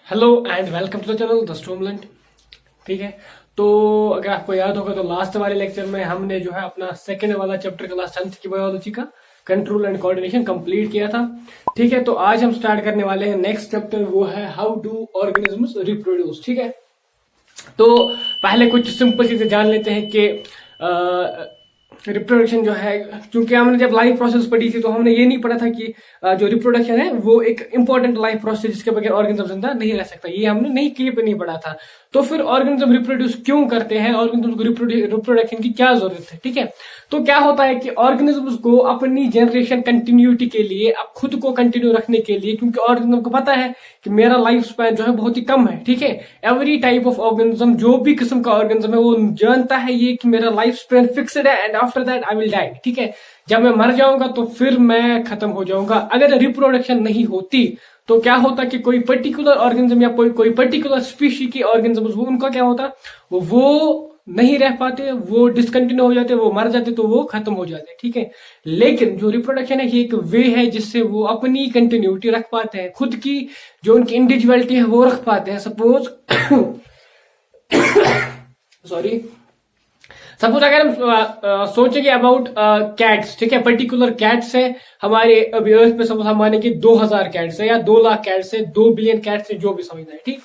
Hello and welcome to the channel the स्टोमलेंट। ठीक है, तो अगर आपको याद होगा तो लास्ट वाले लेक्चर में हमने जो है अपना सेकंड वाला चैप्टर क्लास 10th की बायोलॉजी का कंट्रोल एंड कोऑर्डिनेशन कंप्लीट किया था। ठीक है, तो आज हम स्टार्ट करने वाले हैं नेक्स्ट चैप्टर, वो है हाउ डू ऑर्गेनिजम्स रिप्रोड्यूस। ठीक है, तो पहले कुछ सिंपल चीजें जान लेते हैं कि रिप्रोडक्शन जो है, क्योंकि हमने जब लाइफ प्रोसेस पढ़ी थी तो हमने ये नहीं पढ़ा था कि जो रिप्रोडक्शन है वो एक इंपॉर्टेंट लाइफ प्रोसेस जिसके बगैर ऑर्गेनिज्म जिंदा नहीं रह सकता, ये हमने नहीं पढ़ा था। तो फिर ऑर्गेनिज्म रिप्रोड्यूस क्यों करते हैं, ऑर्गेनिज्म को रिप्रोडक्शन की क्या जरूरत है। ठीक है, तो क्या होता है कि ऑर्गेनिज्म को अपनी जनरेशन कंटिन्यूटी के लिए, अब खुद को कंटिन्यू रखने के लिए, क्योंकि ऑर्गेनिज्म को पता है कि मेरा लाइफ स्पैन जो है बहुत ही कम है। ठीक है, एवरी टाइप ऑफ ऑर्गेनिज्म, जो भी किस्म का ऑर्गेनिज्म है वो जानता है ये कि मेरा लाइफ स्पैन फिक्स्ड है and after that I will die. ठीक है, जब मैं मर जाऊंगा तो फिर मैं खत्म हो जाऊंगा। अगर रिप्रोडक्शन नहीं होती तो क्या होता कि कोई पर्टिकुलर ऑर्गेनिज्म या कोई पर्टिकुलर स्पीशी की ऑर्गेनिज्म, वो उनका क्या होता, वो नहीं रह पाते, वो डिसकंटिन्यू हो जाते, वो मर जाते, तो वो खत्म हो जाते। ठीक है, लेकिन जो रिप्रोडक्शन है ये एक वे है जिससे वो अपनी कंटिन्यूटी रख पाते हैं, खुद की जो उनकी इंडिविजुअलिटी है वो रख पाते हैं। सपोज सपोज अगर हम सोचेंगे अबाउट कैट्स, ठीक है, पर्टिकुलर कैट्स है हमारे अभी अर्थ पे, सपोज हम माने कि 2000 कैट्स है या 2 लाख कैट्स है, 2 बिलियन कैट्स है, जो भी समझना है। ठीक,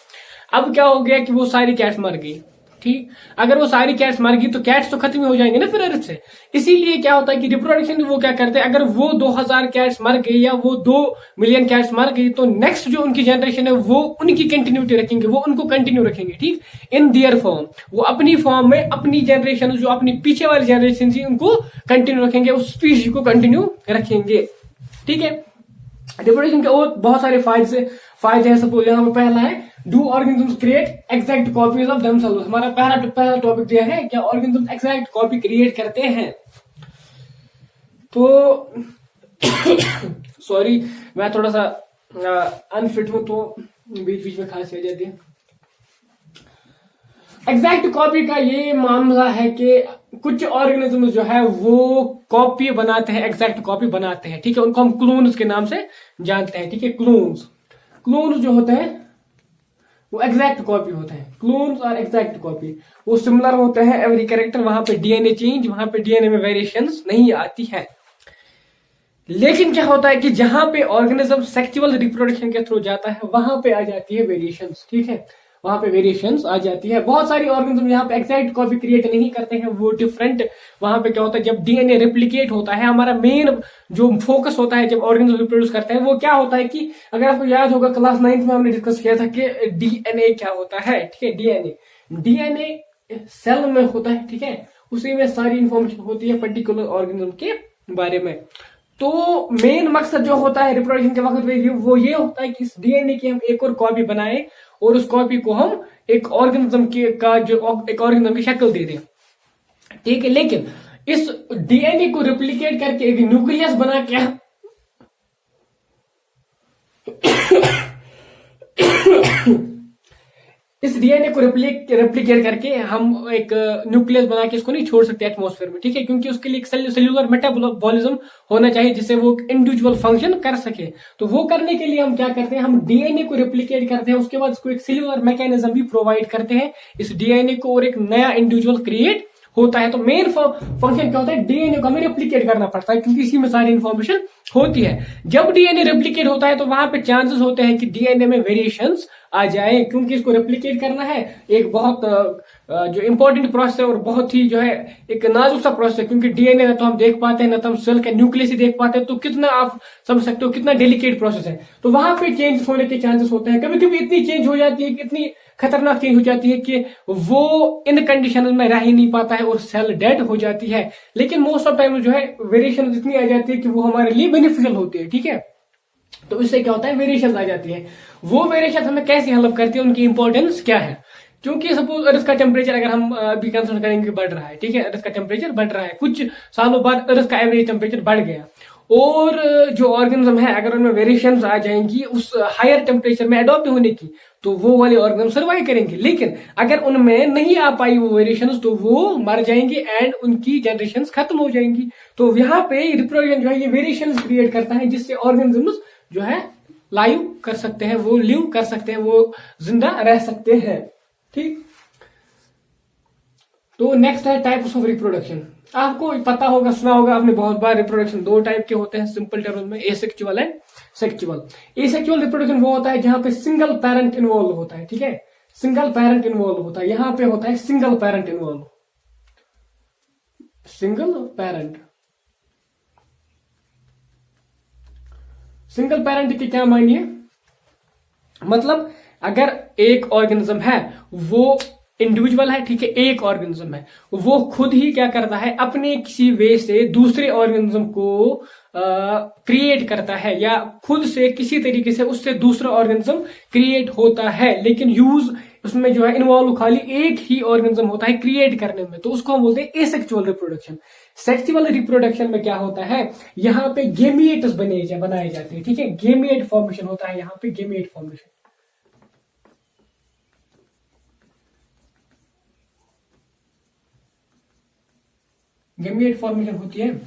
अब क्या हो गया कि वो सारी कैट्स मर गई। ठीक, अगर वो सारी कैट्स मर गई तो कैट्स तो खत्म हो जाएंगे ना फिर अर्थ से। इसीलिए क्या होता है कि रिप्रोडक्शन वो क्या करते हैं, अगर वो 2000 कैट्स मर गई या वो 2 मिलियन कैट्स मर गई तो नेक्स्ट जो उनकी जनरेशन है वो उनकी कंटिन्यूटी रखेंगे, वो उनको कंटिन्यू रखेंगे। ठीक, इन दियर फॉर्म, वो अपनी फॉर्म में अपनी जनरेशन, जो अपनी पीछे वाली जनरेशन थी उनको कंटिन्यू रखेंगे, उस स्पीशीज को कंटिन्यू रखेंगे। ठीक है, रिप्रोडक्शन के और बहुत सारे फायदे हैं। सपोज यहाँ पे पहला है, do organisms create exact copies of themselves. हमारा पहला टॉपिक दिया है, क्या ऑर्गेनिजम्स एग्जैक्ट कॉपी क्रिएट करते हैं। तो सॉरी मैं थोड़ा सा अनफिट हूं तो बीच बीच में खांसी आ जाती है। एग्जैक्ट कॉपी का ये मामला है कि कुछ ऑर्गेनिज्म जो है वो कॉपी बनाते हैं, एग्जैक्ट कॉपी बनाते हैं। ठीक है, उनको हम क्लोन्स के नाम से जानते हैं। ठीक है, क्लोन्स जो होते हैं वो एग्जैक्ट कॉपी होते हैं। क्लोन्स और एग्जैक्ट कॉपी वो सिमिलर होते हैं, एवरी कैरेक्टर, वहां पे डीएनए चेंज, वहां पे डीएनए में वेरिएशंस नहीं आती है। लेकिन क्या होता है कि जहां पे ऑर्गेनिज्म सेक्सुअल रिप्रोडक्शन के थ्रू जाता है वहां पे आ जाती है वेरिएशंस। ठीक है, वहां पे वेरिएशंस आ जाती है। बहुत सारी ऑर्गेनिज्म यहाँ पे एग्जैक्ट कॉपी क्रिएट नहीं करते हैं, वो डिफरेंट। वहां पे क्या होता है, जब डीएनए रेप्लिकेट होता है, हमारा मेन जो फोकस होता है जब ऑर्गेनिज्म रिप्रोड्यूस करते हैं, वो क्या होता है कि अगर आपको याद होगा क्लास 9th में हमने डिस्कस किया था कि डीएनए क्या होता है। ठीक है, डीएनए सेल में होता है। ठीक है, उसी में सारी इंफॉर्मेशन होती है पर्टिकुलर ऑर्गेनिज्म के बारे में। तो मेन मकसद जो होता है रिप्रोडक्शन के वक्त वो ये होता है कि इस डीएनए की हम एक और कॉपी बनाए और उस कॉपी को हम एक ऑर्गेनिज्म एक ऑर्गेनिज्म की शक्ल दे दें। ठीक है, लेकिन इस डीएनए को रेप्लिकेट करके एक न्यूक्लियस बना के इस डीएनए को रेप्लिकेट करके हम एक न्यूक्लियस बना के इसको नहीं छोड़ सकते एटमॉस्फेयर में। ठीक है, क्योंकि उसके लिए एक सेल्यूलर मेटाबॉलिज्म होना चाहिए जिससे वो इंडिविजुअल फंक्शन कर सके। तो वो करने के लिए हम क्या करते हैं, हम डीएनए को रेप्लिकेट करते हैं, उसके बाद इसको एक सेल्यूलर मैकेनिज्म भी प्रोवाइड करते हैं इस डीएनए को, और एक नया इंडिविजुअल क्रिएट होता है। तो मेन फंक्शन क्या होता है, डीएनए को हमें रेप्लिकेट करना पड़ता है क्योंकि इसी में सारी इंफॉर्मेशन होती है। जब डीएनए रेप्लिकेट होता है तो वहां पे चांसेस होते हैं कि डीएनए में वेरिएशंस आ जाए, क्योंकि इसको रेप्लिकेट करना है एक बहुत जो इंपॉर्टेंट प्रोसेस है और बहुत ही जो है एक नाजुक सा प्रोसेस है, क्योंकि डीएनए ना तो हम देख पाते हैं ना तो हम सेल का न्यूक्लियस ही देख पाते हैं, तो कितना आप समझ सकते हो कितना डेलिकेट प्रोसेस है। तो वहां पे चेंज होने के चांसेस होते हैं, कभी कभी इतनी चेंज हो जाती है कि इतनी खतरनाक चेंज हो जाती है कि वो इन कंडीशन में रह ही नहीं पाता है और सेल डेड हो जाती है। लेकिन मोस्ट ऑफ टाइम जो है वेरिएशन इतनी आ जाती है कि वो हमारे लिए बेनिफिशियल होती है। ठीक है, तो इससे क्या होता है, वेरिएशन आ जाती है। वो वेरिएशन हमें कैसे हेल्प करती है, उनकी इंपॉर्टेंस क्या है। क्योंकि सपोज अर्थ का टेम्परेचर अगर हम अभी कंसिडर करेंगे बढ़ रहा है, ठीक है, अर्थ का टेम्परेचर बढ़ रहा है, कुछ सालों बाद अर्थ का एवरेज टेम्परेचर बढ़ गया, और जो ऑर्गेनिज्म है अगर उनमें वेरिएशंस आ जाएंगी उस हायर टेम्परेचर में अडॉप्ट होने की, तो वो वाले ऑर्गेनिज्म सर्वाइव करेंगे। लेकिन अगर उनमें नहीं आ पाई वो वेरिएशंस तो वो मर जाएंगे एंड उनकी जनरेशंस खत्म हो जाएंगी। तो यहाँ पे रिप्रोडक्शन जो है ये वेरिएशंस क्रिएट करता है जिससे ऑर्गेनिज्म्स जो है लाइव कर सकते हैं, वो लिव कर सकते हैं, वो जिंदा रह सकते हैं। ठीक, तो नेक्स्ट है टाइप्स ऑफ रिप्रोडक्शन। आपको पता होगा, सुना होगा आपने बहुत बार, रिप्रोडक्शन दो टाइप के होते हैं सिंपल टर्म्स में, asexual and sexual. Asexual reproduction वो होता है जहां पे सिंगल पेरेंट इन्वॉल्व होता है, ठीक है, सिंगल पेरेंट इन्वॉल्व होता है। यहां पे होता है single parent involve, single parent. Single parent की क्या मानिए, मतलब अगर एक ऑर्गेनिज्म है वो इंडिविजुअल है, ठीक है, एक ऑर्गेनिज्म है, वो खुद ही क्या करता है, अपने किसी वे से दूसरे ऑर्गेनिज्म को क्रिएट करता है, या खुद से किसी तरीके से उससे दूसरा ऑर्गेनिज्म क्रिएट होता है, लेकिन यूज उसमें जो है इन्वॉल्व खाली एक ही ऑर्गेनिज्म होता है क्रिएट करने में, तो उसको हम बोलते हैं एसेक्सुअल रिप्रोडक्शन। सेक्सुअल रिप्रोडक्शन में क्या होता है, यहाँ पे गेमिएट्स बनाए जाते हैं, ठीक है, गेमिएट फॉर्मेशन होता है, यहाँ पे गेमिएट फॉर्मेशन। गेमिएट फॉर्मेशन होती है,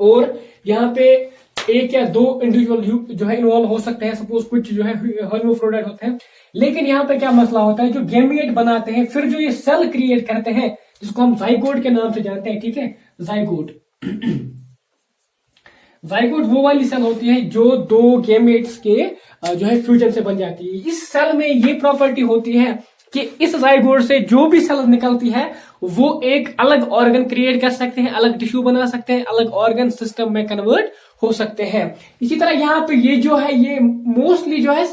और यहाँ पे एक या दो इंडिविजुअल जो है इन्वॉल्व हो सकते हैं, सपोज कुछ जो है हर्माफ्रोडाइट होते हैं। लेकिन यहाँ पे क्या मसला होता है, जो गेमिएट बनाते हैं फिर जो ये सेल क्रिएट करते हैं, जिसको हम जाइगोट के नाम से जानते हैं, ठीक है, जाइगोट। जाइगोट वो वाली सेल होती है जो दो गेमेट्स के जो है फ्यूजन से बन जाती है। इस सेल में ये प्रॉपर्टी होती है कि इस जाइगोट से जो भी सेल निकलती है वो एक अलग ऑर्गन क्रिएट कर सकते हैं, अलग टिश्यू बना सकते हैं, अलग ऑर्गन सिस्टम में कन्वर्ट हो सकते हैं। इसी तरह यहाँ पे ये जो है ये मोस्टली जो है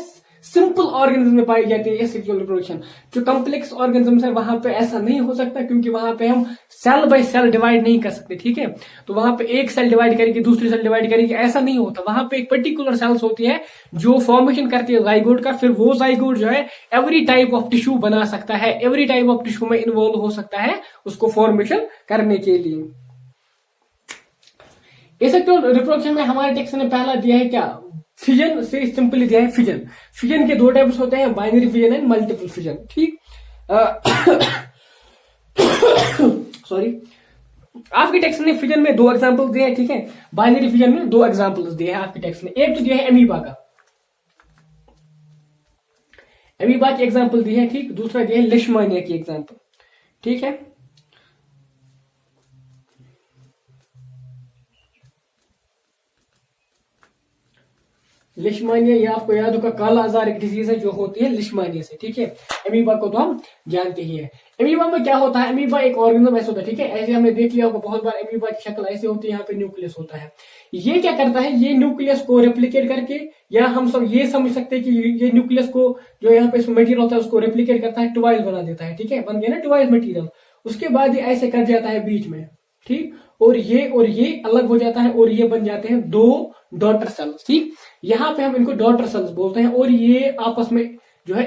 सिंपल ऑर्गेनिज्म में पाई जाती है सेक्सुअल रिप्रोडक्शन। जो कॉम्प्लेक्स ऑर्गेनिज्म है वहां पे ऐसा नहीं हो सकता, क्योंकि वहां पे हम सेल बाय सेल डिवाइड नहीं कर सकते, ठीक है। तो वहां पे एक सेल डिवाइड करेगी, दूसरी सेल डिवाइड करेगी, ऐसा नहीं होता। वहां पे एक पर्टिकुलर सेल्स होती है जो फॉर्मेशन करती है जाइगोट का, फिर वो जाइगोट जो है एवरी टाइप ऑफ टिश्यू बना सकता है, एवरी टाइप ऑफ टिश्यू में इन्वॉल्व हो सकता है उसको फॉर्मेशन करने के लिए। एसेक्सुअल रिप्रोडक्शन में हमारे टेक्स्ट ने पहला दिया है क्या, फिजन से सिंपली दिया है फिजन। फिजन के दो टाइप्स होते हैं, binary fission and multiple fission, ठीक। सॉरी, आपके टेक्स्ट ने फिजन में दो एग्जांपल दिए हैं, ठीक है, बाइनरी फिजन में दो एग्जांपल्स दिए हैं आपके टेक्स्ट ने। एक तो दिया है एमीबा का, एमीबा की एग्जांपल दी है, ठीक। दूसरा दिया है लिशमानिया की एग्जांपल, ठीक है। लिशमानिया, ये आपको याद होगा काला आजार एक डिजीज है जो होती है लिशमानिया से, ठीक है। एमीबा को तो हम जानते ही है। एमीबा में क्या होता है, एमीबा एक ऑर्गेनिज्म ऐसा होता है, ठीक है, ऐसे हमने देख लिया होगा बहुत बार। एमीबा की शक्ल ऐसे होती है, यहाँ पे न्यूक्लियस होता है। ये क्या करता है, ये न्यूक्लियस को रेप्लिकेट करके, या हम सब ये समझ सकते हैं कि ये न्यूक्लियस को जो यहाँ पे मटेरियल होता है उसको रेप्लिकेट करता है, ट्वाइल बना देता है, ठीक है, बन गया ना ट्वाइल मटेरियल। उसके बाद ये ऐसे कट जाता है बीच में, ठीक, और ये अलग हो जाता है, और ये बन जाते हैं दो डॉटर सेल्स, ठीक। यहाँ पे हम इनको डॉटर सेल्स बोलते हैं, और ये आपस में जो है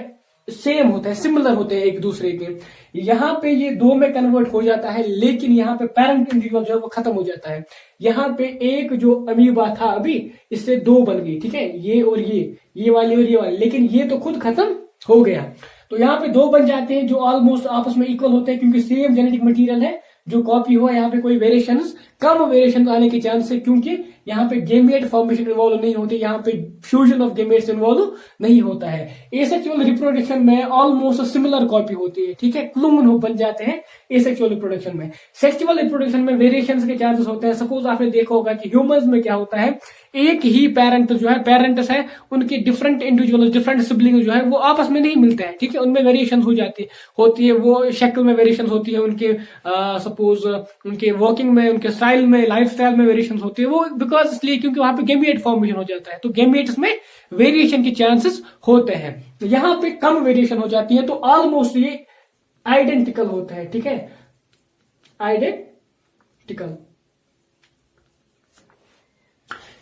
सेम होते हैं, सिमिलर होते हैं एक दूसरे के। यहाँ पे ये दो में कन्वर्ट हो जाता है, लेकिन यहाँ पे पेरेंट इंडिविजुअल जो है वो खत्म हो जाता है। यहाँ पे एक जो अमीबा था अभी, इससे दो बन गई, ठीक है, ये और ये वाली और ये वाली, लेकिन ये तो खुद खत्म हो गया। तो यहाँ पे दो बन जाते हैं जो ऑलमोस्ट आपस में इक्वल होते हैं, क्योंकि सेम जेनेटिक मटेरियल है जो कॉपी हुआ। यहाँ पे कोई वेरिएशन, कम वेरिएशन आने के चांस है, क्योंकि यहाँ पे गेमेट फॉर्मेशन इन्वॉल्व नहीं होती, यहाँ पे फ्यूजन ऑफ गेमेट्स इन्वॉल्व नहीं होता है। एसेक्सुअल रिप्रोडक्शन में ऑलमोस्ट सिमिलर कॉपी होती है, ठीक है, क्लोन बन जाते हैं एसेक्सुअल रिप्रोडक्शन में। सेक्सुअल रिप्रोडक्शन में वेरिएशंस के चांसेस होते हैं। सपोज आपने देखा होगा कि ह्यूमंस में क्या होता है, एक ही पेरेंट जो है, पेरेंट्स है, उनके डिफरेंट इंडिविजुअल, डिफरेंट सिबलिंग जो है वो आपस में नहीं मिलते हैं, ठीक है, उनमें वेरिएशन हो जाती होती है, वो शक्ल में वेरिएशन होती है, उनके सपोज उनके वॉकिंग में, उनके स्टाइल में, लाइफ स्टाइल में वेरिएशन होती है। वो बिकॉज इसलिए क्योंकि वहां पे गेमिएट फॉर्मेशन हो जाता है, तो गेमिएट्स में वेरिएशन के चांसेस होते हैं। यहाँ पे कम वेरिएशन हो जाती है, तो ऑलमोस्ट ये आइडेंटिकल होता है, ठीक है, आइडेंटिकल,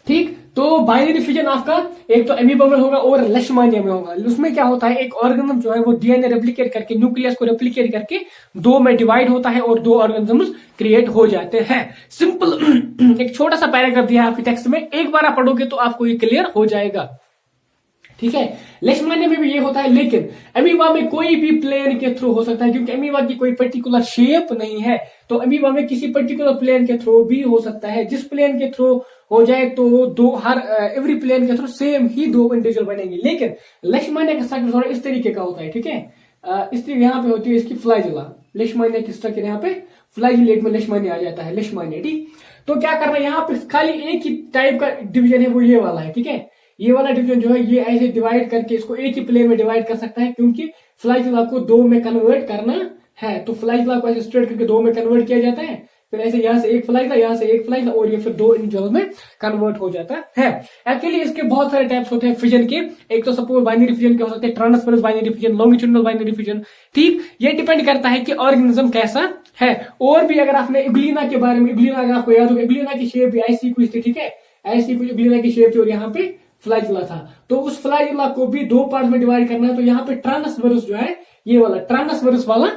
ठीक। तो बाइनरी फिजन आपका एक तो एमीबा में होगा और लेशमानिया में होगा। उसमें क्या होता है, एक ऑर्गेनिज्म जो है वो डीएनए रेप्लिकेट करके, न्यूक्लियस को रेप्लिकेट करके दो में डिवाइड होता है और दो ऑर्गेनिजम्स क्रिएट हो जाते हैं। सिंपल एक छोटा सा पैराग्राफ दिया है आपके टेक्स्ट में, एक बार आप पढ़ोगे तो आपको ये क्लियर हो जाएगा। ठीक है। लेशमानिया में भी ये होता है, लेकिन अमीबा में कोई भी प्लेन के थ्रू हो सकता है, क्योंकि अमीबा की कोई पर्टिकुलर शेप नहीं है, तो अमीबा में किसी पर्टिकुलर प्लेन के थ्रू भी हो सकता है। जिस प्लेन के थ्रू हो जाए तो दो हर एवरी प्लेन के थ्रू सेम ही दो इंडिविजुअल बनेंगे। लेकिन लेशमानिया का स्ट्रक्चर थोड़ा इस तरीके का होता है, ठीक है। इसलिए यहाँ पे होती है इसकी फ्लाइजुला। लेशमानिया की स्ट्रक्चर यहाँ पे फ्लाइजुलेट में लेशमानिया आ जाता है, लेशमानिया, ठीक। तो क्या करना है, यहाँ पे खाली एक ही टाइप का डिवीजन है, वो ये वाला है, ठीक है। ये वाला डिवीजन जो है ये ऐसे डिवाइड करके इसको एक ही प्लेन में डिवाइड कर सकता है, क्योंकि फ्लाइजुला को दो में कन्वर्ट करना है। तो फ्लाइजुला को ऐसे स्ट्रेट करके दो में कन्वर्ट किया जाता है, फिर ऐसे यहाँ से एक फ्लाइजुला, यहाँ से एक फ्लाइजुला, और ये फिर दो इंडिविजुअल में कन्वर्ट हो जाता है। एक्चुअली इसके बहुत सारे टाइप्स होते हैं फिजन के। एक तो सपोज बाइनरी फिजन के हो सकते हैं, transverse binary fission, longitudinal binary fission, ठीक। ये डिपेंड करता है कि ऑर्गेनिज्म कैसा है। और भी अगर आपने इग्लिना के बारे में, इग्लिना अगर आपको याद हो, इग्लिना की शेप भी ऐसी कुछ थी, ठीक है, ऐसी कुछ इग्लिना की शेप थी, और यहाँ पे फ्लाइजुला था। तो उस फ्लाइजुला को भी दो पार्ट में डिवाइड करना है, तो यहाँ पे ट्रांसवर्स जो है ये वाला ट्रांसवर्स वाला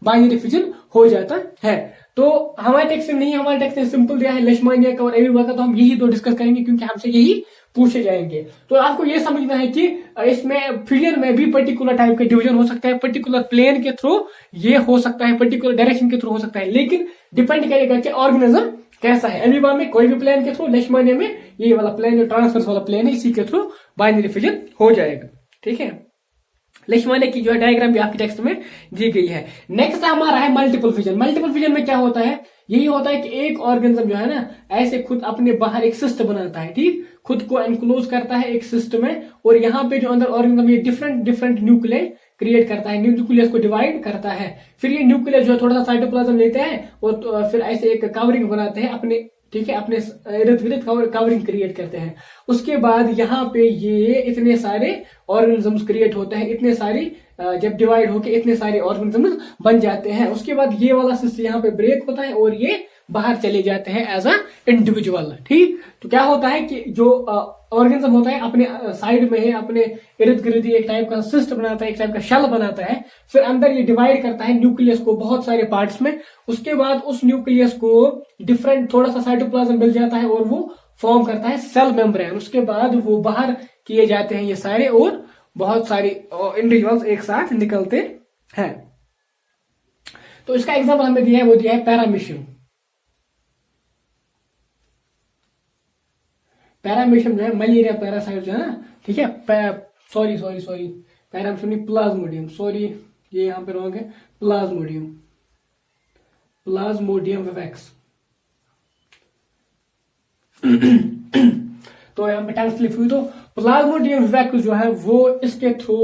बाइनरी फिजन हो जाता है। तो हमारे टेक्स्ट में नहीं, हमारे टेक्स्ट में सिंपल दिया है लेशमानिया का और अमीबा का, तो हम यही दो डिस्कस करेंगे क्योंकि हमसे यही पूछे जाएंगे। तो आपको ये समझना है कि इसमें फिजन में भी पर्टिकुलर टाइप का डिवीजन हो सकता है, पर्टिकुलर प्लेन के थ्रू ये हो सकता है, पर्टिकुलर डायरेक्शन के थ्रू हो सकता है, लेकिन डिपेंड करेगा कि ऑर्गेनिज्म कैसा है। अमीबा में कोई भी प्लेन के थ्रू, लेशमानिया में ये वाला प्लेन जो ट्रांसवर्स वाला प्लेन है इसी के थ्रू बाइनरी फिजन हो जाएगा, ठीक है। लेशमानिया की जो है डायग्राम भी आपके टेक्स्ट में दी गई है। नेक्स्ट हमारा है मल्टीपल फिजन। मल्टीपल फिजन में क्या होता है, यही होता है कि एक ऑर्गेनिज्म जो है ना ऐसे खुद अपने बाहर एक सिस्ट बनाता है, ठीक, खुद को एनक्लोज करता है एक सिस्ट में, और यहाँ पे जो अंदर ऑर्गेनिज्म ये डिफरेंट डिफरेंट न्यूक्लियाई क्रिएट करता है, न्यूक्लियस को डिवाइड करता है। फिर ये न्यूक्लियस जो है थोड़ा सा साइटोप्लाज्म लेते हैं और फिर ऐसे एक कवरिंग बनाते हैं अपने, ठीक है, अपने इर्द गिर्द कवरिंग क्रिएट करते हैं। उसके बाद यहाँ पे ये इतने सारे ऑर्गेनिजम्स क्रिएट होते हैं, इतने सारी जब डिवाइड होके इतने सारे ऑर्गेनिजम्स बन जाते हैं। उसके बाद ये वाला सिस्टम यहाँ पे ब्रेक होता है और ये बाहर चले जाते हैं एज अ इंडिविजुअल, ठीक। तो क्या होता है कि जो ऑर्गेनिज्म होता है अपने साइड में है, अपने इर्द गिर्द एक टाइप का सिस्ट बनाता है, एक टाइप का शेल बनाता है, फिर अंदर ये डिवाइड करता है न्यूक्लियस को बहुत सारे पार्ट्स में। उसके बाद उस न्यूक्लियस को डिफरेंट थोड़ा सा साइटोप्लाज्म मिल जाता है और वो फॉर्म करता है सेल मेम्ब्रेन। उसके बाद वो बाहर किए जाते हैं ये सारे, और बहुत सारे इंडिविजुअल्स एक साथ निकलते हैं। तो इसका एग्जाम्पल हमें दिया है, वो दिया है पैरामीशियम। पैरामीशियम जो है मलेरिया पैरासाइट जो है ना, ठीक है, सॉरी पैरामीशियम नहीं, प्लाज्मोडियम, सॉरी ये यहाँ पे रॉन्ग है, प्लाज्मोडियम विवैक्स। तो यहाँ पे टंग स्लिप हुई, तो प्लाज्मोडियम विवैक्स जो है वो इसके थ्रू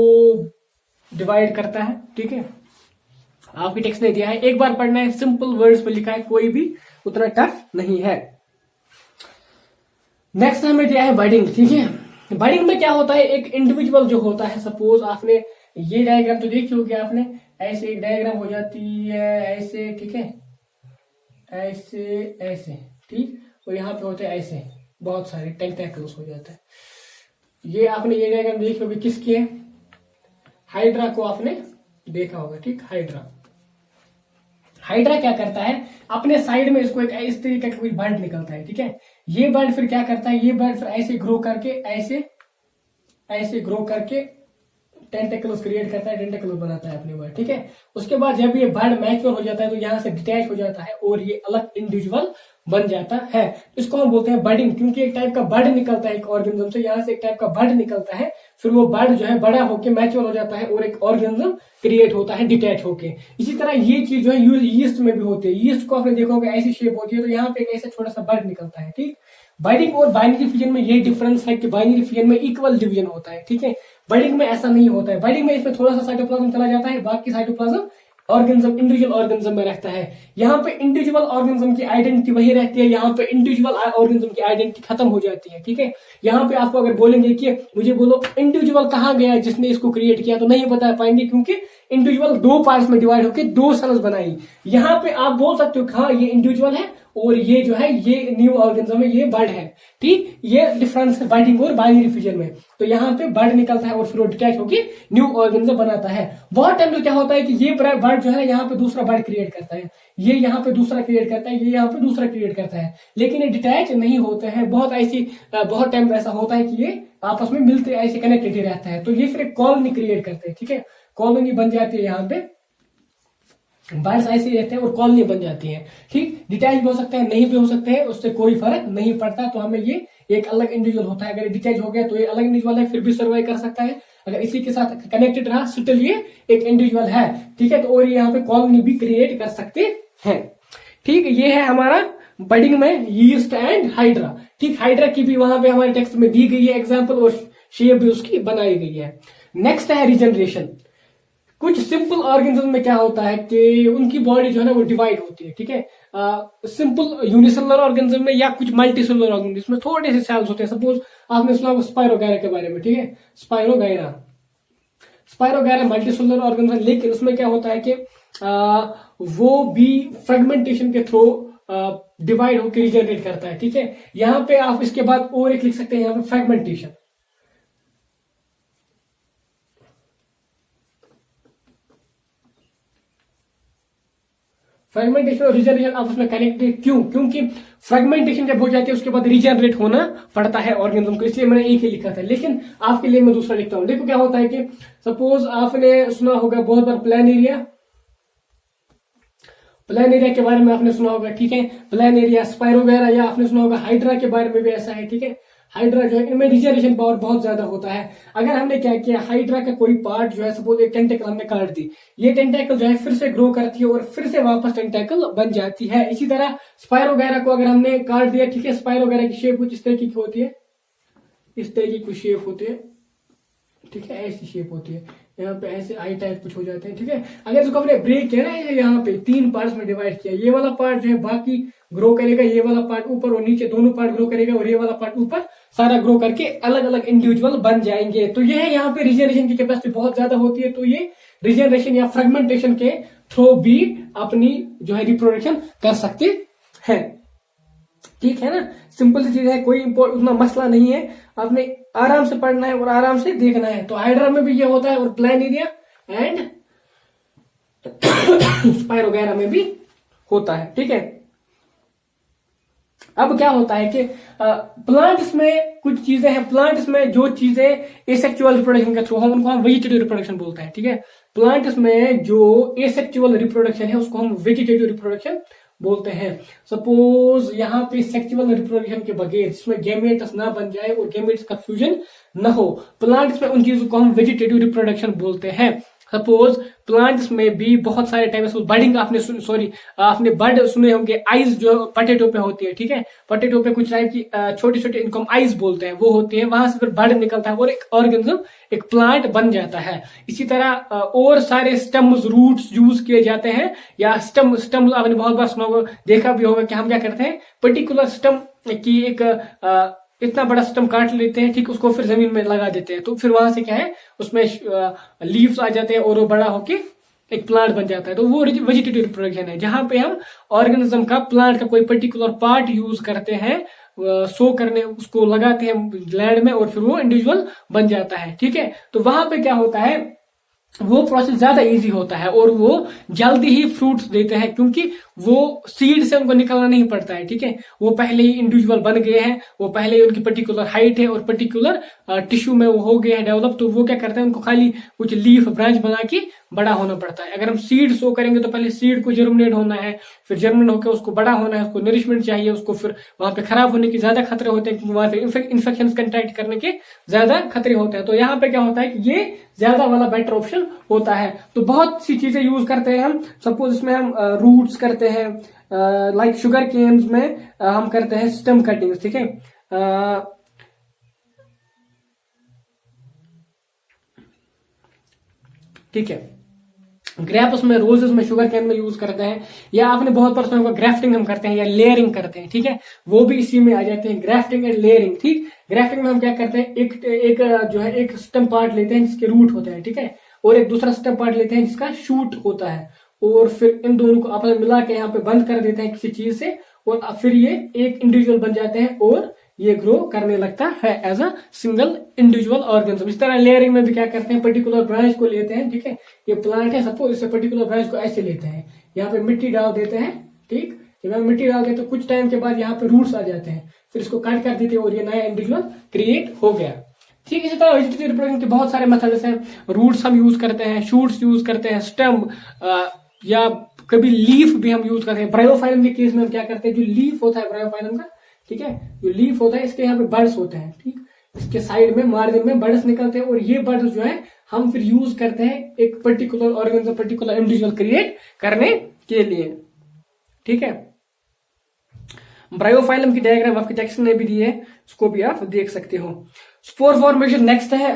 डिवाइड करता है, ठीक है। आपकी टेक्स्ट ने दिया है, एक बार पढ़ना है, सिंपल वर्ड्स में लिखा है, कोई भी उतना टफ नहीं है। नेक्स्ट हमें दिया है बडिंग, ठीक है। बडिंग में क्या होता है, एक इंडिविजुअल जो होता है, सपोज आपने ये डायग्राम तो देखी होगी आपने, ऐसे एक डायग्राम हो जाती है ऐसे, ठीक है, ऐसे ऐसे, ठीक, और यहाँ पे होते हैं ऐसे बहुत सारे टेंटेकल्स हो जाते हैं। ये आपने ये डायग्राम देखी होगी, किसकी है, हाइड्रा को आपने देखा होगा, ठीक। हाइड्रा क्या करता है, अपने साइड में इसको एक इस तरीके का कोई बर्ड निकलता है, ठीक है। ये बर्ड फिर क्या करता है, ये बर्ड फिर ऐसे ग्रो करके ऐसे ग्रो करके टेंटेकल्स क्रिएट करता है, टेंटेकल्स बनाता है अपने बर्ड, ठीक है। उसके बाद जब ये बर्ड मैच्योर हो जाता है तो यहाँ से डिटैच हो जाता है और ये अलग इंडिविजुअल बन जाता है। इसको हम बोलते हैं बर्डिंग, क्योंकि एक टाइप का बर्ड निकलता है एक ऑर्गेनिज्म से, यहाँ से एक टाइप का बर्ड निकलता है, फिर वो बर्ड जो है बड़ा होके मैच्योर हो जाता है और एक ऑर्गेनिज्म क्रिएट होता है डिटैच होके। इसी तरह ये चीज जो है यीस्ट में भी होती है। यीस्ट को आपने देखा होगा ऐसी शेप होती है, तो यहाँ पे एक ऐसा छोटा सा बर्ड निकलता है, ठीक। बर्डिंग और बाइनरी फिजन में ये डिफरेंस है कि बाइनरी फिजन में इक्वल डिवीजन होता है, ठीक है। बर्डिंग में ऐसा नहीं होता है। बर्डिंग में इसमें थोड़ा सा साइटोप्लाज्म चला जाता है, बाकी साइटोप्लाज्म ऑर्गेनिज्म इंडिविजुअल ऑर्गेनिज्म में रहता है। यहाँ पे इंडिविजुअल ऑर्गेनिज्म की आइडेंटिटी वही रहती है, यहाँ पे इंडिविजुअल ऑर्गेनिज्म की आइडेंटिटी खत्म हो जाती है, ठीक है। यहाँ पे आपको अगर बोलेंगे कि मुझे बोलो इंडिविजुअल कहाँ गया जिसने इसको क्रिएट किया, तो नहीं बता पाएंगे, क्योंकि इंडिविजुअल दो पार्ट्स में डिवाइड होकर दो सेल्स बनाई। यहाँ पे आप बोल सकते हो हाँ ये इंडिविजुअल है और ये जो है ये न्यू ऑर्गेनिज्म है, ये बर्ड है। ठीक, ये डिफरेंस है बर्डिंग और बाइनरी फ्यूजन में। तो यहाँ पे बर्ड निकलता है और फिर वो डिटैच होकर न्यू ऑर्गेनिज्म बनाता है। बहुत टाइम तो क्या होता है कि ये बर्ड जो है यहाँ पे दूसरा बर्ड क्रिएट करता है, ये यहाँ पे दूसरा क्रिएट करता है, ये यहाँ पे दूसरा क्रिएट करता है, लेकिन ये डिटैच नहीं होते हैं। बहुत टाइम ऐसा होता है कि ये आपस में मिलते ऐसे कनेक्टेड ही रहता है। तो ये फिर एक कॉलोनी क्रिएट करते हैं। ठीक है, कॉलोनी बन जाती है, यहाँ पे बर्ड्स ऐसे रहते हैं और कॉलोनी बन जाती है। ठीक, डिटैच भी हो सकते हैं, नहीं भी हो सकते हैं, उससे कोई फर्क नहीं पड़ता। तो हमें ये एक अलग इंडिविजुअल होता है। अगर डिटैच हो गया तो ये अलग इंडिविजुअल है, फिर भी सर्वाइव कर सकता है। अगर इसी के साथ कनेक्टेड रहा स्टिल ये एक इंडिविजुअल है। ठीक है, तो और यहाँ पे कॉलोनी भी क्रिएट कर सकते हैं। ठीक, ये है हमारा बडिंग में यीस्ट एंड हाइड्रा। ठीक, हाइड्रा की भी वहां पे हमारे टेक्स्ट में दी गई है एग्जांपल, और शेप भी उसकी बनाई गई है। नेक्स्ट है रीजनरेशन। कुछ सिंपल ऑर्गेनिज्म में क्या होता है कि उनकी बॉडी जो है ना वो डिवाइड होती है। ठीक है, सिंपल यूनिसेलुलर ऑर्गेनिज्म में या कुछ मल्टीसेलुलर ऑर्गेनिज्म में थोड़े से सेल्स होते हैं। सपोज आपने सुना स्पायरोगैरा के बारे में। ठीक है, स्पायरोगैरा मल्टीसेलुलर ऑर्गेनिज्म, लेकिन उसमें क्या होता है कि वो भी फ्रेगमेंटेशन के थ्रू डिवाइड होकर रिजनरेट करता है। ठीक है, यहाँ पे आप इसके बाद और एक लिख सकते हैं, यहाँ पे फ्रेगमेंटेशन। फ्रेगमेंटेशन और रिजनरेशन आपस में कनेक्टेड क्यों? क्योंकि फ्रेगमेंटेशन जब हो जाती है उसके बाद रिजनरेट होना पड़ता है ऑर्गेनिज्म को, इसलिए मैंने एक ही लिखा था, लेकिन आपके लिए मैं दूसरा लिखता हूं। देखो क्या होता है कि सपोज आपने सुना होगा बहुत बार प्लानेरिया के बारे में आपने सुना होगा। ठीक है, प्लानेरिया, स्पायरोगैरा, या आपने सुना होगा हाइड्रा के बारे में भी ऐसा है। ठीक है, हाइड्रा जो है इनमें रिजनरेशन पावर बहुत ज्यादा होता है। अगर हमने क्या किया, हाइड्रा का कोई पार्ट जो है सपोज एक टेंटेकल हमने काट दी, ये टेंटेकल जो है फिर से ग्रो करती है और फिर से वापस टेंटेकल बन जाती है। इसी तरह स्पायरोगैरा को अगर हमने काट दिया, ठीक है, स्पायरोगैरा की शेप कुछ इस तरीके की होती है, इस तरीके की शेप होती है। ठीक है, ऐसी शेप होती है, यहाँ पे ऐसे आई टाइप कुछ हो जाते हैं। ठीक है, अगर इसको हमने ब्रेक किया ना, यहाँ पे 3 पार्ट्स में डिवाइड किया, ये वाला पार्ट जो है बाकी ग्रो करेगा, ये वाला पार्ट ऊपर और नीचे दोनों पार्ट ग्रो करेगा, और ये वाला पार्ट ऊपर, सारा ग्रो करके अलग अलग इंडिविजुअल बन जाएंगे। तो ये है यहाँ पे रिजनरेशन की कैपेसिटी बहुत ज्यादा होती है। तो ये रिजनरेशन या फ्रेगमेंटेशन के थ्रू भी अपनी जो है रिप्रोडक्शन कर सकते हैं। ठीक है ना, सिंपल सी चीज है, कोई उतना मसला नहीं है, आपने आराम से पढ़ना है और आराम से देखना है। तो हाइड्रा में भी ये होता है और प्लानेरिया एंड स्पायरोगैरा में भी होता है। ठीक है, अब क्या होता है कि प्लांट्स में कुछ चीजें हैं, प्लांट्स में जो चीजें एसेक्सुअल रिप्रोडक्शन के थ्रू हम उनको हम वेजिटेटिव रिप्रोडक्शन बोलते हैं। ठीक है, प्लांट्स में जो एसेक्सुअल रिप्रोडक्शन है उसको हम वेजिटेटिव रिप्रोडक्शन बोलते हैं। सपोज यहाँ पे सेक्सुअल रिप्रोडक्शन के बगैर जिसमें गैमेट्स ना बन जाए और गैमेट्स का फ्यूजन न हो, प्लांट्स में उन चीजों को हम वेजिटेटिव रिप्रोडक्शन बोलते हैं। सपोज प्लांट्स में भी बहुत सारे टाइप बर्डिंग आपने बर्ड सुने होंगे, आइज जो पोटैटो पे होती है। ठीक है, पोटैटो पे कुछ टाइप की छोटी छोटी इनको हम आइज बोलते हैं, वो होती है, वहां से फिर बर्ड निकलता है और एक ऑर्गेनिज्म, एक प्लांट बन जाता है। इसी तरह और सारे स्टेम्स, रूट्स यूज किए जाते हैं, या स्टेम आपने बहुत बार सुना होगा, देखा भी होगा कि हम क्या करते हैं, पर्टिकुलर स्टेम की एक इतना बड़ा स्टम काट लेते हैं, ठीक, उसको फिर जमीन में लगा देते हैं, तो फिर वहां से क्या है उसमें लीव्स आ जाते हैं और वो बड़ा होके एक प्लांट बन जाता है। तो वो वेजिटेटिव रिप्रोडक्शन है, जहां पे हम ऑर्गेनिज्म का, प्लांट का कोई पर्टिकुलर पार्ट यूज करते हैं, शो करने, उसको लगाते हैं लैंड में और फिर वो इंडिविजुअल बन जाता है। ठीक है, तो वहां पे क्या होता है, वो प्रोसेस ज्यादा इजी होता है और वो जल्दी ही फ्रूट्स देते हैं, क्योंकि वो सीड से उनको निकलना नहीं पड़ता है। ठीक है, वो पहले ही इंडिविजुअल बन गए हैं, वो पहले ही उनकी पर्टिकुलर हाइट है और पर्टिकुलर टिश्यू में वो हो गए हैं डेवलप, तो वो क्या करते हैं, उनको खाली कुछ लीफ ब्रांच बना के बड़ा होना पड़ता है। अगर हम सीड शो करेंगे तो पहले सीड को जर्मिनेट होना है, फिर जर्मिनेट होकर उसको बड़ा होना है, उसको नरिशमेंट चाहिए, उसको फिर वहां पे खराब होने के ज्यादा खतरे होते हैं, क्योंकि वहां पे इन्फेक्शन कंट्रैक्ट करने के ज्यादा खतरे होते हैं। तो यहाँ पे क्या होता है कि ये ज्यादा वाला बेटर ऑप्शन होता है। तो बहुत सी चीजें यूज करते हैं हम, सपोज इसमें हम रूट्स करते हैं, लाइक शुगर केन्स में हम करते हैं स्टेम कटिंग। ठीक है, ठीक है, ग्रेप्स में, रोजेस में, शुगर केन में यूज करते हैं, या आपने बहुत बार सुना होगा ग्राफ्टिंग हम करते हैं या लेयरिंग करते हैं। ठीक है, वो भी इसी में आ जाते हैं, ग्राफ्टिंग एंड लेयरिंग। ठीक, ग्राफ्टिंग में हम क्या करते हैं, एक जो है एक स्टेम पार्ट लेते हैं जिसके रूट होता है, ठीक है, और एक दूसरा स्टेम पार्ट लेते हैं जिसका शूट होता है, और फिर इन दोनों को आपस में मिला के यहाँ पे बंद कर देते हैं किसी चीज से, और फिर ये एक इंडिविजुअल बन जाते हैं और ये ग्रो करने लगता है as a single individual organism. इस तरह लेयरिंग में भी क्या करते हैं, पर्टिकुलर ब्रांच को लेते हैं, ठीक है, ये प्लांट है सपोज, इससे पर्टिकुलर ब्रांच को ऐसे लेते हैं, यहाँ पे मिट्टी डाल देते हैं, ठीक, जब हम मिट्टी डाल देते हैं तो कुछ टाइम के बाद यहाँ पे रूट्स आ जाते हैं, फिर इसको कट कर देते हैं और ये नया इंडिविजुअल क्रिएट हो गया। ठीक, इसी तरह वेजिटेटिव रिप्रोडक्शन के बहुत सारे मेथड्स हैं। रूट्स हम यूज करते हैं, शूट्स यूज करते हैं, स्टेम या कभी लीफ भी हम यूज करते हैं। ब्रायोफाइलम के केस में हम क्या करते हैं, जो लीफ होता है ब्रायोफाइलम का, ठीक है, जो लीफ होता है इसके यहाँ पे बर्ड्स होते हैं, ठीक, इसके साइड में मार्जिन में बर्ड्स निकलते हैं और ये बर्ड्स जो है हम फिर यूज करते हैं एक particular organism, particular individual create करने के लिए। ठीक है, ब्रायोफाइलम की डायग्राम आपके टेक्स्ट में भी दी है, उसको भी आप देख सकते हो। स्पोर फॉर्मेशन नेक्स्ट है।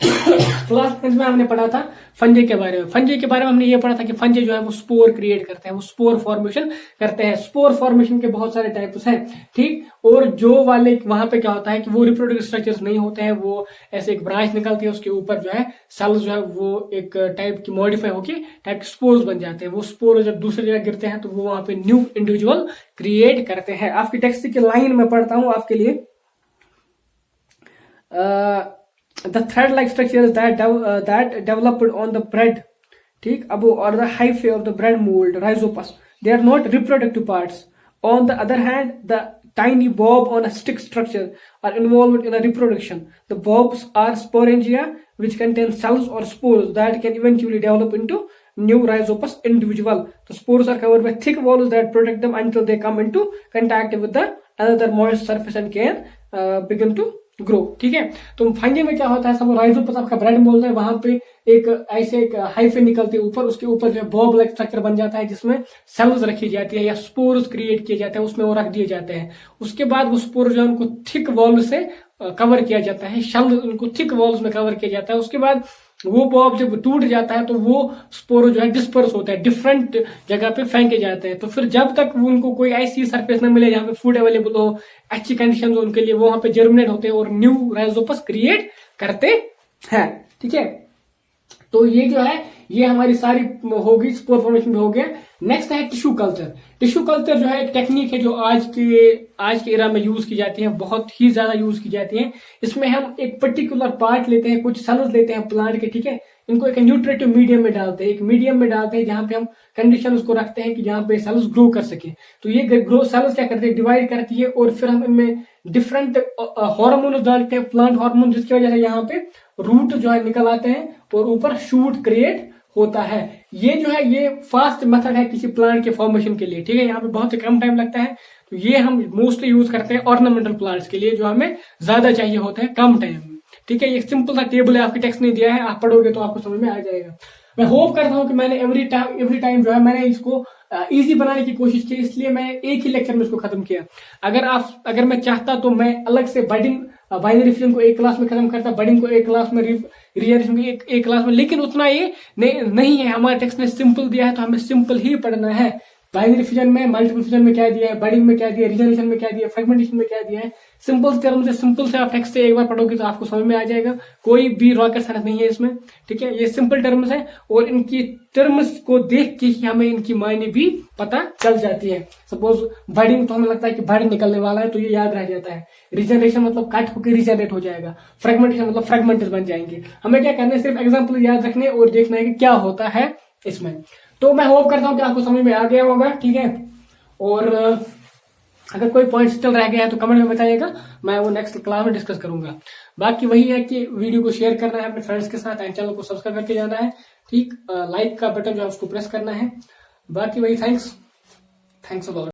क्लास में हमने पढ़ा था फंजे के बारे में। फंजे के बारे में हमने ये पढ़ा था कि फंजे जो है वो स्पोर क्रिएट करते हैं, वो स्पोर फॉर्मेशन करते हैं। स्पोर फॉर्मेशन के बहुत सारे टाइप्स हैं, ठीक, और जो वाले वहां पे क्या होता है कि वो रिप्रोडक्टिव स्ट्रक्चर्स नहीं होते हैं, वो ऐसे एक ब्रांच निकलती है, उसके ऊपर जो है सेल्स जो है वो एक टाइप की मॉडिफाई होकर टाइप के स्पोर्स बन जाते हैं। वो स्पोर जब दूसरी जगह गिरते हैं तो वो वहां पे न्यू इंडिविजुअल क्रिएट करते हैं। आपकी टेक्स्ट की लाइन में पढ़ता हूं आपके लिए। The thread-like structures that developed on the bread, ठीक, above or the hyphae of the bread mold, rhizopus, they are not reproductive parts. On the other hand, the tiny bulb on a stick structure are involved in a reproduction. The bulbs are sporangia, which contain cells or spores that can eventually develop into new rhizopus individual. The spores are covered by thick walls that protect them until they come into contact with the another moist surface and can begin to grow. ठीक है, तो fungi में क्या होता है, सब Rhizopus आपका bread mould है, वहां पे एक ऐसे एक हाइफे निकलती है ऊपर, उसके ऊपर जो है बॉब लाइक स्ट्रक्चर बन जाता है जिसमें सेल्स रखी जाती है या स्पोर्स क्रिएट किए जाते हैं, उसमें वो रख दिए जाते हैं। उसके बाद वो स्पोर जो है उनको थिक वॉल से कवर किया जाता है, शल उनको थिक वॉल्स में कवर किया जाता है। उसके बाद वो बॉब जब टूट जाता है तो वो स्पोर जो है डिस्पर्स होता है, डिफरेंट जगह पे फेंके जाते हैं। तो फिर जब तक उनको कोई ऐसी सरफेस ना मिले जहां पे फूड अवेलेबल हो, अच्छी कंडीशन हो उनके लिए, वो वहां पे जर्मिनेट होते हैं और न्यू राइजोपस क्रिएट करते हैं। ठीक है, तो ये जो है ये हमारी सारी होगी, स्पोर फॉर्मेशन भी हो गया। नेक्स्ट है टिश्यू कल्चर। टिश्यू कल्चर जो है एक टेक्निक है जो आज के एरा में यूज की जाती है, बहुत ही ज्यादा यूज की जाती है। इसमें हम एक पर्टिकुलर पार्ट लेते हैं, कुछ सेल्स लेते हैं प्लांट के, ठीक है, इनको एक न्यूट्रिटिव मीडियम में डालते हैं, एक मीडियम में डालते हैं जहां पे हम कंडीशन उसको रखते हैं कि जहां पे सेल्स ग्रो कर सके। तो ये ग्रो सेल्स क्या करते हैं, डिवाइड करती है और फिर हम इनमें डिफरेंट हार्मोन डालते हैं, प्लांट हार्मोन, जिसकी वजह से यहाँ पे रूट जो है निकल आते हैं और ऊपर शूट क्रिएट होता है। ये जो है ये फास्ट मेथड है किसी प्लांट के फॉर्मेशन के लिए। ठीक है, यहाँ पे बहुत ही कम टाइम लगता है, तो ये हम मोस्टली यूज करते हैं ऑर्नामेंटल प्लांट्स के लिए जो हमें ज्यादा चाहिए होते हैं कम टाइम में। ठीक है, ये सिंपल सा टेबल है, आपके टेक्स्ट नहीं दिया है, आप पढ़ोगे तो आपको समझ में आ जाएगा। मैं होप करता हूं कि मैंने एवरी टाइम जो है मैंने इसको इजी बनाने की कोशिश की, इसलिए मैं एक ही लेक्चर में इसको खत्म किया। अगर मैं चाहता तो मैं अलग से बडिंग बाइनरी फिजन को एक क्लास में खत्म करता, बडिंग को एक क्लास में, रीजनरेशन को एक क्लास में, लेकिन उतना ये नहीं है। हमारे टेक्स्ट ने सिंपल दिया है तो हमें सिंपल ही पढ़ना है। बाइनरी फिजन में, मल्टीपल फिजन में क्या दिया है, बडिंग में क्या दिया है, रीजनरेशन में क्या दिया है, फ्रेगमेंटेशन में क्या दिया है, सिंपल टर्म से सिंपल से आप टेक्स्ट से एक बार पढ़ोगे तो आपको समझ में आ जाएगा। कोई भी रॉकेट साइंस नहीं है इसमें। ठीक है, ये सिंपल टर्म्स है और इनकी टर्म्स को देख के ही हमें इनकी मायने भी पता चल जाती है। सपोज बडिंग तो हमें लगता है कि बड निकलने वाला है तो ये याद रह जाता है। रीजनरेशन मतलब कट होकर रीजनरेट हो जाएगा। फ्रेगमेंटेशन मतलब फ्रेगमेंट्स बन जाएंगे। हमें क्या करना है, सिर्फ एग्जाम्पल याद रखने और देखना है कि क्या होता है इसमें। तो मैं होप करता हूं कि आपको समझ में आ गया होगा। ठीक है, और अगर कोई पॉइंट स्टिल रह गया है तो कमेंट में बताइएगा, मैं वो नेक्स्ट क्लास में डिस्कस करूंगा। बाकी वही है कि वीडियो को शेयर करना है अपने फ्रेंड्स के साथ एंड चैनल को सब्सक्राइब करके जाना है। ठीक, लाइक का बटन जो है उसको प्रेस करना है। बाकी वही थैंक्स अ लॉट।